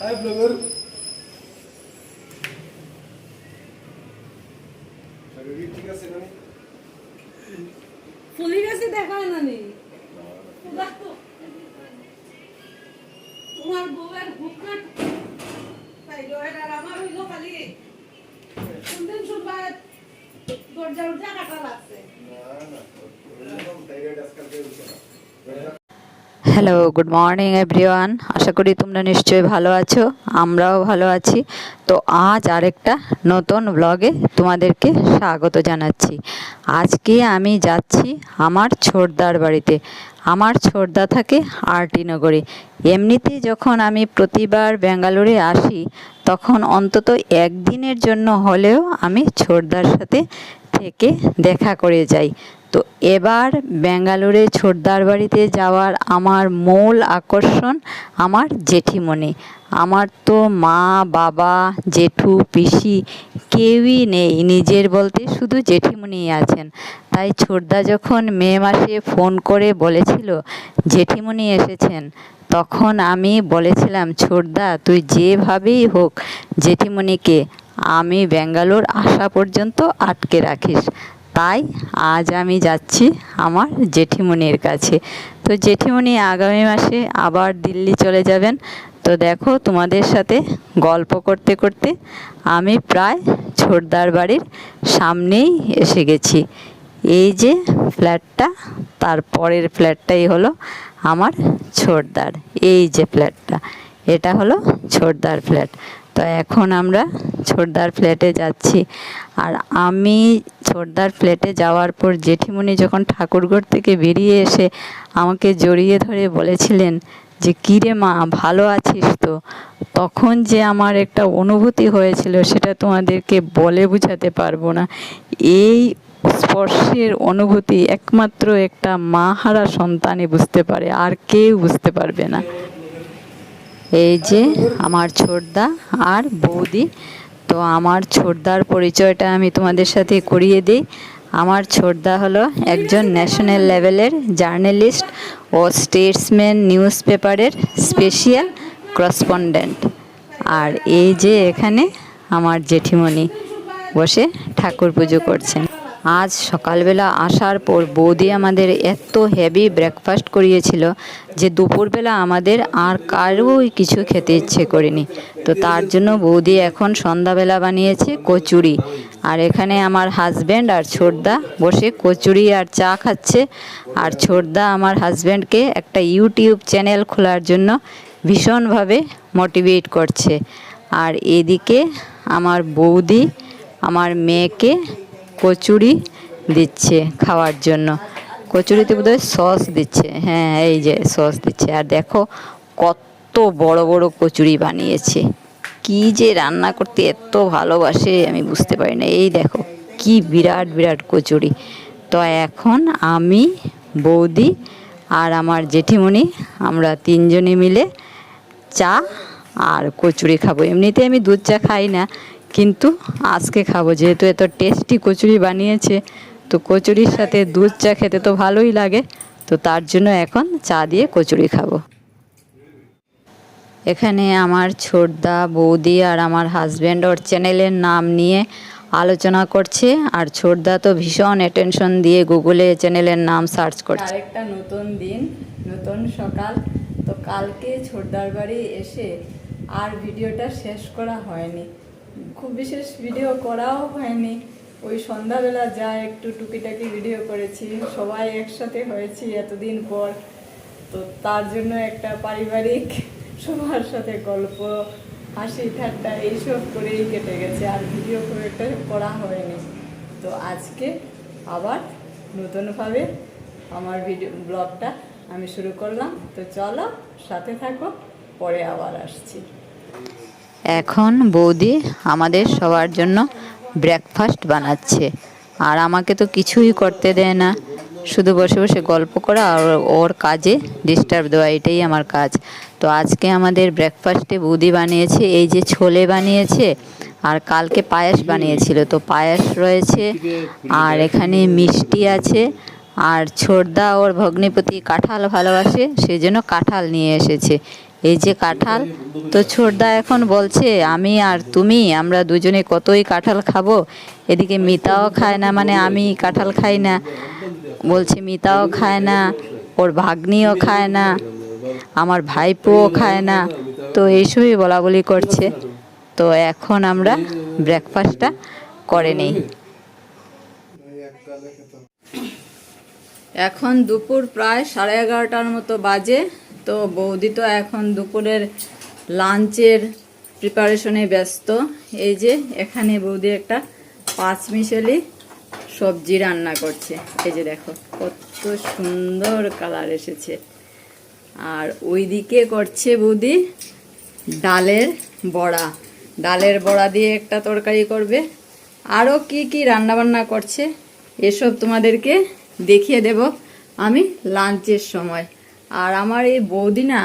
हाय blogger ঠিক আছে না ফুলি গেছে দেখায় না নি তোমার বউয়ের ভুকনাট তাই আর আমার হইলো খালি শুনতেন শুনবার দরজা উঠা কাটা লাগছে না থাইরয়েড আজকাল কেউ বুঝে না হ্যালো গুড মর্নিং এভরিওয়ান, আশা করি তোমরা নিশ্চয়ই ভালো আছো, আমরাও ভালো আছি। তো আজ আরেকটা নতুন ব্লগে তোমাদেরকে স্বাগত জানাচ্ছি। আজকে আমি যাচ্ছি আমার ছোটদার বাড়িতে। আমার ছোটদা থাকে আরটি নগরে। এমনিতেই যখন আমি প্রতিবার ব্যাঙ্গালোরে আসি তখন অন্তত একদিনের জন্য হলেও আমি ছোটদার সাথে থেকে দেখা করে যাই। তো এবার ব্যাঙ্গালোরে ছোটদার বাড়িতে যাওয়ার আমার মূল আকর্ষণ আমার জেঠিমণি। আমার তো মা বাবা জেঠু পিসি কেউই নেই, নিজের বলতে শুধু জেঠিমণিই আছেন। তাই ছোটদা যখন মে মাসে ফোন করে বলেছিল জেঠিমণি এসেছেন, তখন আমি বলেছিলাম ছোটদা তুই যেভাবেই হোক জেঠিমণিকে আমি ব্যাঙ্গালোর আসা পর্যন্ত আটকে রাখিস। তাই আজ আমি যাচ্ছি আমার জেঠিমণির কাছে। তো জেঠিমণি আগামী মাসে আবার দিল্লি চলে যাবেন। তো দেখো তোমাদের সাথে গল্প করতে করতে আমি প্রায় ছোটদার বাড়ির সামনেই এসে গেছি। এই যে ফ্ল্যাটটা, তার পরের ফ্ল্যাটটাই হলো আমার ছোটদার। এই যে ফ্ল্যাটটা, এটা হলো ছোটদার ফ্ল্যাট। তো এখন আমরা ছোটদার ফ্ল্যাটে যাচ্ছি। আর আমি ছোটদার ফ্ল্যাটে যাওয়ার পর জেঠিমণি যখন ঠাকুরঘর থেকে বেরিয়ে এসে আমাকে জড়িয়ে ধরে বলেছিলেন যে কী রে মা ভালো আছিস তো, তখন যে আমার একটা অনুভূতি হয়েছিল সেটা তোমাদেরকে বলে বোঝাতে পারবো না। এই স্পর্শের অনুভূতি একমাত্র একটা মা হারা সন্তানই বুঝতে পারে, আর কেউ বুঝতে পারবে না। এই যে আমার ছোটদা আর বৌদি। তো আমার ছোটদার পরিচয়টা আমি তোমাদের সাথে করিয়ে দিই। আমার ছোটদা হলো একজন ন্যাশনাল লেভেলের জার্নালিস্ট ও স্টেটসম্যান নিউজ পেপারের স্পেশাল করেসপন্ডেন্ট। আর এই যে এখানে আমার জেঠিমণি বসে ঠাকুর পুজো করছেন। আজ সকালবেলা আসার পর বৌদি আমাদের এত হেভি ব্রেকফাস্ট করিয়েছিল যে দুপুরবেলা আমাদের আর কারোই কিছু খেতে ইচ্ছে করেনি। তো তার জন্য বৌদি এখন সন্ধ্যাবেলা বানিয়েছে কচুরি। আর এখানে আমার হাজব্যান্ড আর ছোটদা বসে কচুরি আর চা খাচ্ছে। আর ছোটদা আমার হাজব্যান্ডকে একটা ইউটিউব চ্যানেল খোলার জন্য ভীষণভাবে মোটিভেট করছে। আর এদিকে আমার বৌদি আমার মেয়েকে কচুরি দিচ্ছে খাওয়ার জন্য। কচুরিতে বোধহয় সস দিচ্ছে, হ্যাঁ এই যে সস দিচ্ছে। আর দেখো কত বড় বড় কচুরি বানিয়েছে। কি যে রান্না করতে এত ভালোবাসে আমি বুঝতে পারি না। এই দেখো কি বিরাট বিরাট কচুরি। তো এখন আমি বৌদি আর আমার জেঠিমণি আমরা তিনজনে মিলে চা আর কচুরি খাবো। এমনিতে আমি দুধ চা খাই না, কিন্তু আজকে খাবো যেহেতু এত টেস্টি কচুরি বানিয়েছে। তো কচুরির সাথে দুধ চা খেতে তো ভালোই লাগে, তো তার জন্য এখন চা দিয়ে কচুরি খাবো। এখানে আমার ছোটদা বৌদি আর আমার হাজব্যান্ড ওর চ্যানেলের নাম নিয়ে আলোচনা করছে। আর ছোটদা তো ভীষণ অ্যাটেনশন দিয়ে গুগলে চ্যানেলের নাম সার্চ করছে। আরেকটা নতুন দিন, নতুন সকাল। তো কালকে ছোটদার বাড়ি এসে আর ভিডিওটা শেষ করা হয়নি, খুব বিশেষ ভিডিও করাও হয়নি। ওই সন্ধ্যাবেলা যা একটু টুকিটাকি ভিডিও করেছি, সবাই একসাথে হয়েছি এতদিন পর। তো তার জন্য একটা পারিবারিক সবার সাথে গল্প হাসি ঠাট্টা এইসব করেই কেটে গেছে, আর ভিডিও খুব একটা করা হয়নি। তো আজকে আবার নতুনভাবে আমার ভিডিও ব্লগটা আমি শুরু করলাম। তো চলো সাথে থাকো, পরে আবার আসছি। এখন বৌদি আমাদের সবার জন্য ব্রেকফাস্ট বানাচ্ছে। আর আমাকে তো কিছুই করতে দেয় না, শুধু বসে বসে গল্প করা আর ওর কাজে ডিস্টার্ব দেওয়া, এটাই আমার কাজ। তো আজকে আমাদের ব্রেকফাস্টে বৌদি বানিয়েছে এই যে ছোলে বানিয়েছে, আর কালকে পায়েস বানিয়েছিল। তো পায়েস রয়েছে, আর এখানে মিষ্টি আছে। আর ছোটদা ওর ভগ্নিপতি কাঁঠাল ভালোবাসে, সেজন্য কাঁঠাল নিয়ে এসেছে। এই যে কাঁঠাল। তো ছোটদা এখন বলছে আমি আর তুমি আমরা দুজনে কতই কাঁঠাল খাবো, এদিকে মিতাও খায় না, মানে আমি কাঁঠাল খাই না, বলছে মিতাও খায় না, ওর ভাগ্নিও খায় না, আমার ভাইপোও খায় না, তো এইসবই বলা বলি করছে। তো এখন আমরা ব্রেকফাস্টটা করে নিই। এখন দুপুর প্রায় 11:30টার মতো বাজে। তো বৌদি তো এখন দুপুরের লাঞ্চের প্রিপারেশনে ব্যস্ত। এই যে এখানে বৌদি একটা 5 মিশালি সবজি রান্না করছে। এই যে দেখো কত সুন্দর কালার এসেছে। আর ওইদিকে করছে বৌদি ডালের বড়া। ডালের বড়া দিয়ে একটা তরকারি করবে। আরও কি কি রান্নাবান্না করছে এসব তোমাদেরকে দেখিয়ে দেব আমি লাঞ্চের সময়। আর আমার এই বৌদি না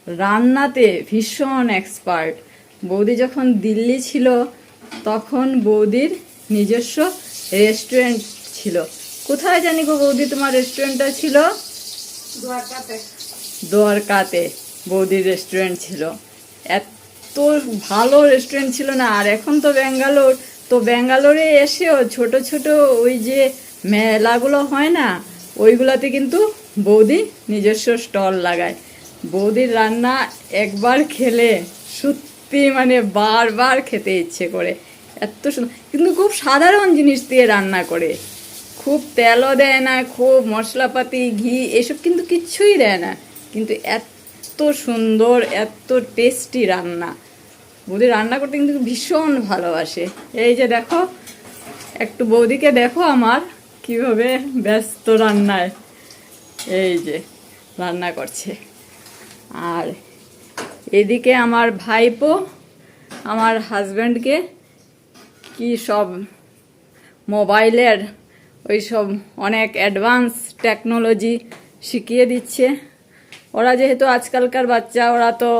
রান্নাতে ভীষণ এক্সপার্ট। বৌদি যখন দিল্লি ছিল তখন বৌদির নিজস্ব রেস্টুরেন্ট ছিল। কোথায় জানি গো বৌদি তোমার রেস্টুরেন্টটা ছিল? দ্বারকাতে বৌদির রেস্টুরেন্ট ছিল। এত ভালো রেস্টুরেন্ট ছিল না। আর এখন তো ব্যাঙ্গালোর, তো ব্যাঙ্গালোরে এসেও ছোট ছোট ওই যে মেলাগুলো হয় না, ওইগুলাতে কিন্তু বৌদি নিজস্ব স্টল লাগায়। বৌদির রান্না একবার খেলে সত্যি মানে বারবার খেতে ইচ্ছে করে, এত সুন্দর। কিন্তু খুব সাধারণ জিনিস দিয়ে রান্না করে, খুব তেলও দেয় না, খুব মশলাপাতি ঘি এসব কিন্তু কিচ্ছুই দেয় না, কিন্তু এত সুন্দর এত টেস্টি রান্না। বৌদি রান্না করতে কিন্তু ভীষণ ভালোবাসে। এই যে দেখো, একটু বৌদিকে দেখো আমার কিভাবে ব্যস্ত রান্নায়, এই যে রান্না করছে। আর এদিকে আমার ভাইপো আমার হাজব্যান্ডকে কি সব মোবাইলের ওই সব অনেক অ্যাডভান্স টেকনোলজি শিখিয়ে দিচ্ছে। ওরা যেহেতু আজকালকার বাচ্চা, ওরা তো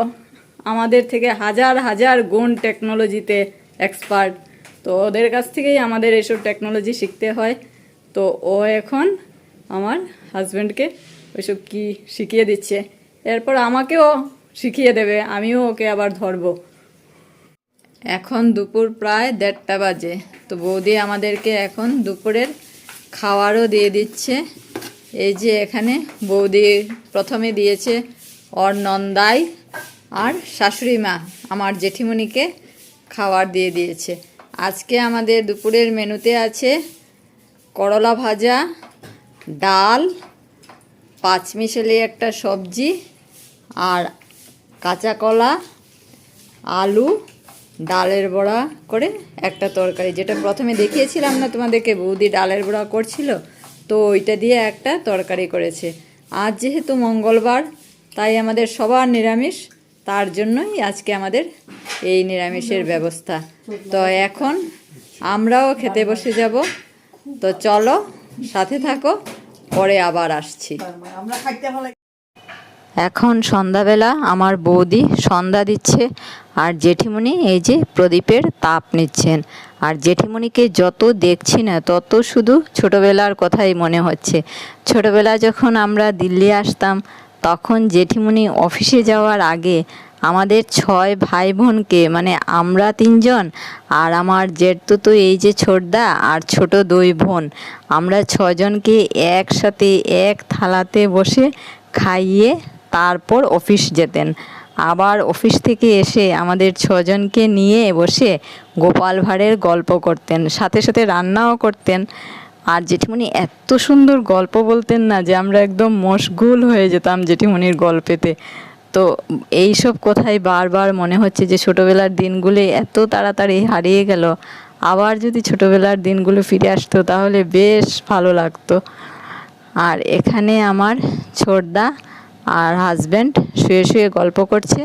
আমাদের থেকে হাজার হাজার গুণ টেকনোলজিতে এক্সপার্ট। তো ওদের কাছ থেকেই আমাদের এইসব টেকনোলজি শিখতে হয়। তো ও এখন আমার হাজব্যান্ডকে ওইসব কি শিখিয়ে দিচ্ছে, এরপর আমাকেও শিখিয়ে দেবে, আমিও ওকে আবার ধরবো। এখন দুপুর প্রায় 1:30 বাজে। তো বৌদি আমাদেরকে এখন দুপুরের খাওয়ারও দিয়ে দিচ্ছে। এই যে এখানে বৌদি প্রথমে দিয়েছে ওর নন্দাই আর শাশুড়ি মা আমার জেঠিমণিকে খাবার দিয়ে দিয়েছে। আজকে আমাদের দুপুরের মেনুতে আছে করলা ভাজা, ডাল, 5 মিশালি একটা সবজি, আর কাঁচা কলা, আলু, ডালের বড়া করে একটা তরকারি, যেটা প্রথমে দেখিয়েছিলাম না তোমাদেরকে, বৌদি ডালের বড়া করছিল, তো ওইটা দিয়ে একটা তরকারি করেছে। আজ যেহেতু মঙ্গলবার তাই আমাদের সবার নিরামিষ, তার জন্যই আজকে আমাদের এই নিরামিষের ব্যবস্থা। তো এখন আমরাও খেতে বসে যাব। তো চলো সাথে থাকো, পরে আবার আসছি। এখন সন্ধ্যাবেলা আমার বৌদি সন্ধ্যা দিচ্ছে, আর জেঠিমণি এই যে প্রদীপের তাপ নিচ্ছেন। আর জেঠিমণিকে যত দেখছি না তত শুধু ছোটোবেলার কথাই মনে হচ্ছে। ছোটোবেলা যখন আমরা দিল্লি আসতাম তখন জেঠিমণি অফিসে যাওয়ার আগে আমাদের 6 ভাই বোনকে, মানে আমরা 3 জন আর আমার জেঠতুতো এই যে ছোটদা আর ছোট 2 বোন, আমরা 6 জনকে একসাথে এক থালাতে বসে খাইয়ে তারপর অফিস যেতেন। আবার অফিস থেকে এসে আমাদের 6 জনকে নিয়ে বসে গোপাল ভাঁড়ের গল্প করতেন, সাথে সাথে রান্নাও করতেন। আর জেঠিমণি এত সুন্দর গল্প বলতেন না যে আমরা একদম মশগুল হয়ে যেতাম জেঠিমণির গল্পেতে। তো এই সব কথাই বারবার মনে হচ্ছে যে ছোটোবেলার দিনগুলো এত তাড়াতাড়ি হারিয়ে গেল। আবার যদি ছোটোবেলার দিনগুলো ফিরে আসতো তাহলে বেশ ভালো লাগতো। আর এখানে আমার ছোটদা আর হাজব্যান্ড শুয়ে শুয়ে গল্প করছে।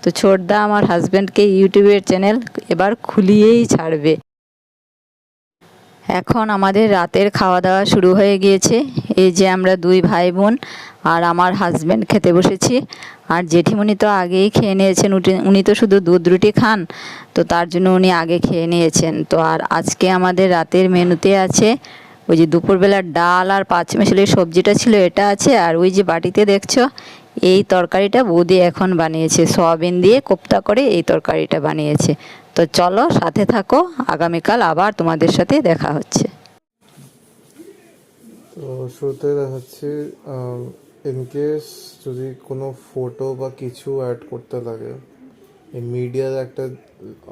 তো ছোটদা আমার হাজব্যান্ডকে ইউটিউবের চ্যানেল এবার খুলিয়েই ছাড়বে। এখন আমাদের রাতের খাওয়া দাওয়া শুরু হয়ে গিয়েছে। এই যে আমরা 2 ভাই বোন আর আমার হাজব্যান্ড খেতে বসেছি। আর জেঠিমণি তো আগেই খেয়ে নিয়েছেন, উনি তো শুধু দুধ রুটি খান, তো তার জন্য উনি আগে খেয়ে নিয়েছেন। তো আর আজকে আমাদের রাতের মেনুতে আছে ওই যে দুপুরবেলার ডাল আর 5 মিশালি সবজিটা ছিল, এটা আছে। আর ওই যে বাটিতে দেখছো এই তরকারিটা বৌদি এখন বানিয়েছে, সয়াবিন দিয়ে কোপ্তা করে এই তরকারিটা বানিয়েছে। তো চলো সাথে থাকো, আগামীকাল আবার তোমাদের সাথে দেখা হচ্ছে। তো শুরুতে দেখাচ্ছি, ইনকেস যদি কোনো ফটো বা কিছু অ্যাড করতে লাগে, এই মিডিয়ার একটা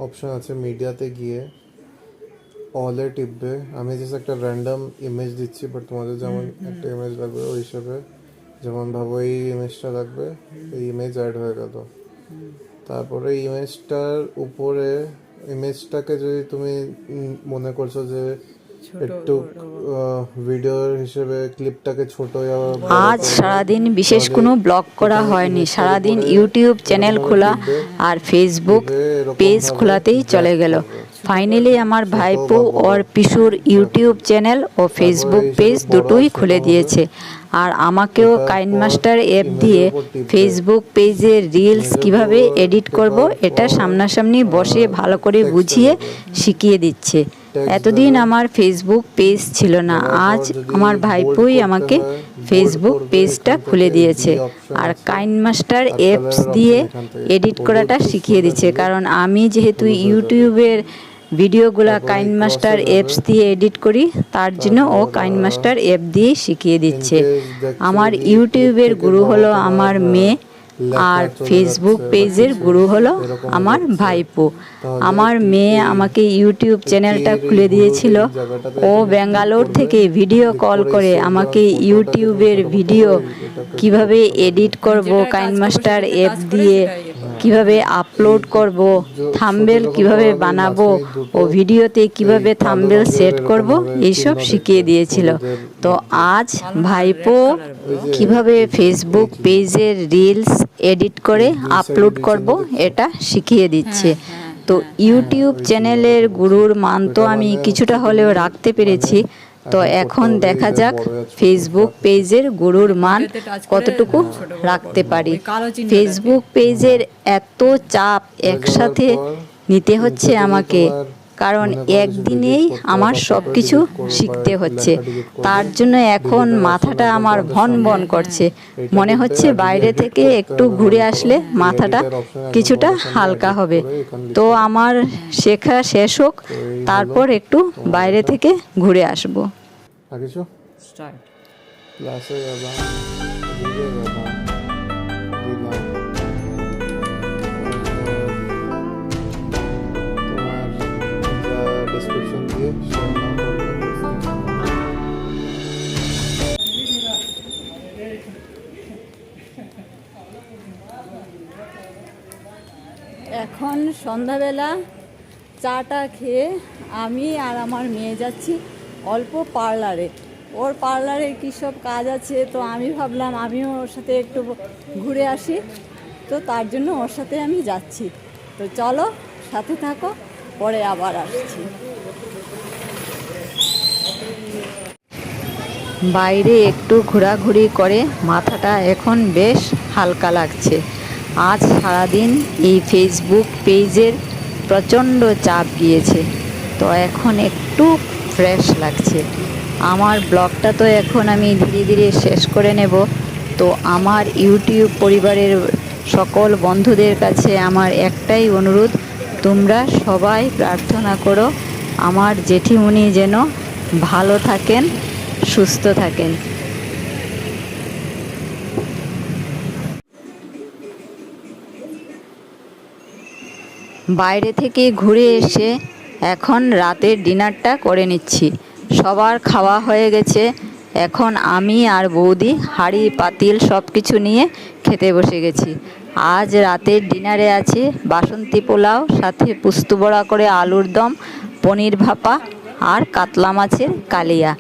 অপশন আছে, মিডিয়াতে গিয়ে অলে টিপবে। আমি জাস্ট একটা র্যান্ডম ইমেজ দিচ্ছি, বাট তোমাদের যেমন একটা ইমেজ লাগবে ওই হিসেবে, যেমন ভাবো এই ইমেজটা লাগবে, এই ইমেজ অ্যাড হয়ে গেল। তারপরে ইমেজটার উপরে, ইমেজটাকে যদি তুমি মনে করছো যে একটু ভিডিওর হিসেবে ক্লিপটাকে ছোট, আজ সারাদিন বিশেষ কোনো ব্লগ করা হয়নি, সারাদিন ইউটিউব চ্যানেল খোলা আর ফেসবুক পেজ খোলাতেই চলে গেল। ফাইনালি আমার ভাইপো ওর পিসুর ইউটিউব চ্যানেল ও ফেসবুক পেজ দুটোই খুলে দিয়েছে। আর আমাকেও কাইনমাস্টার অ্যাপ দিয়ে ফেসবুক পেজের রিলস কিভাবে এডিট করব এটা সামনাসামনি বসে ভালো করে বুঝিয়ে শিখিয়ে দিচ্ছে। এতদিন আমার ফেসবুক পেজ ছিল না, আজ আমার ভাইপোই আমাকে ফেসবুক পেজটা খুলে দিয়েছে আর কাইনমাস্টার অ্যাপস দিয়ে এডিট করাটা শিখিয়ে দিচ্ছে। কারণ আমি যেহেতু ইউটিউবের ভিডিওগুলা কাইনমাস্টার অ্যাপস দিয়ে এডিট করি, তার জন্য ও কাইনমাস্টার অ্যাপ দিয়ে শিখিয়ে দিচ্ছে। আমার ইউটিউবের গুরু হলো আমার মেয়ে আর ফেসবুক পেজের গুরু হলো আমার ভাইপো। আমার মেয়ে আমাকে ইউটিউব চ্যানেলটা খুলে দিয়েছিল, ও ব্যাঙ্গালোর থেকে ভিডিও কল করে আমাকে ইউটিউবের ভিডিও কিভাবে এডিট করব, কাইনমাস্টার অ্যাপ দিয়ে কিভাবে আপলোড করব, থাম্বনেল কিভাবে বানাবো ও ভিডিওতে কিভাবে থাম্বনেল সেট করব, এইসব শিখিয়ে দিয়েছিল। তো আজ ভাইপো কিভাবে ফেসবুক পেজের রিলস এডিট করে আপলোড করব এটা শিখিয়ে দিচ্ছে। তো ইউটিউব চ্যানেলের গুরুর মান তো আমি কিছুটা হলেও রাখতে পেরেছি। তো এখন দেখা যাক ফেসবুক পেজের গুরুর মান কতটুকু রাখতে পারি। ফেসবুক পেজের এত চাপ একসাথে নিতে হচ্ছে আমাকে, কারণ একদিনেই আমার সব কিছু শিখতে হচ্ছে। তার জন্য এখন মাথাটা আমার ভন ভন করছে, মনে হচ্ছে বাইরে থেকে একটু ঘুরে আসলে মাথাটা কিছুটা হালকা হবে। তো আমার শেখা শেষ হোক, তারপর একটু বাইরে থেকে ঘুরে আসবো। ক্লাসে গেলাম, দিকে গেলাম, দিলাম, তোমার ডেসক্রিপশন দিয়ে শেয়ার নাও করলাম। এখন সন্ধ্যাবেলা চাটা খেয়ে আমি আর আমার মেয়ে যাচ্ছি অল্প পার্লারে। ওর পার্লারে কী সব কাজ আছে, তো আমি ভাবলাম আমিও ওর সাথে একটু ঘুরে আসি, তো তার জন্য ওর সাথে আমি যাচ্ছি। তো চলো সাথে থাকো, পরে আবার আসছি। বাইরে একটু ঘোরাঘুরি করে মাথাটা এখন বেশ হালকা লাগছে। আজ সারাদিন এই ফেসবুক পেজের প্রচণ্ড চাপ গিয়েছে, তো এখন একটু ফ্রেশ লাগছে। আমার ব্লগটা তো এখন আমি ধীরে ধীরে শেষ করে নেব। তো আমার ইউটিউব পরিবারের সকল বন্ধুদের কাছে আমার একটাই অনুরোধ, তোমরা সবাই প্রার্থনা করো আমার জেঠিমণি যেন ভালো থাকেন, সুস্থ থাকেন। বাইরে থেকে ঘুরে এসে এখন রাতের ডিনারটা করে নিচ্ছি। সবার খাওয়া হয়ে গেছে, এখন আমি আর বৌদি হাঁড়ি পাতিল সব কিছু নিয়ে খেতে বসে গেছি। আজ রাতের ডিনারে আছে বাসন্তী পোলাও, সাথে পুস্ত বড়া করে আলুর দম, পনির ভাপা আর কাতলা মাছের কালিয়া।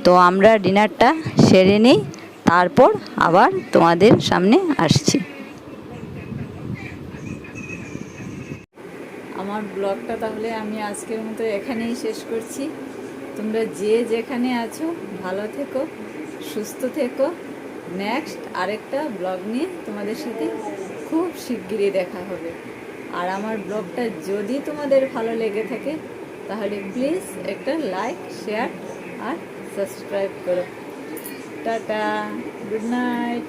তো আমরা ডিনারটা সেরে নিই, তারপর আবার তোমাদের সামনে আসছি। আমার ব্লগটা তাহলে আমি আজকের মতো এখানেই শেষ করছি। তোমরা যে যেখানে আছো ভালো থেকো, সুস্থ থেকো। নেক্সট আরেকটা ব্লগ নিয়ে তোমাদের সাথে খুব শিগগিরই দেখা হবে। আর আমার ব্লগটা যদি তোমাদের ভালো লেগে থাকে তাহলে প্লিজ একটা লাইক, শেয়ার আর সাবস্ক্রাইব করো। Tata, good night.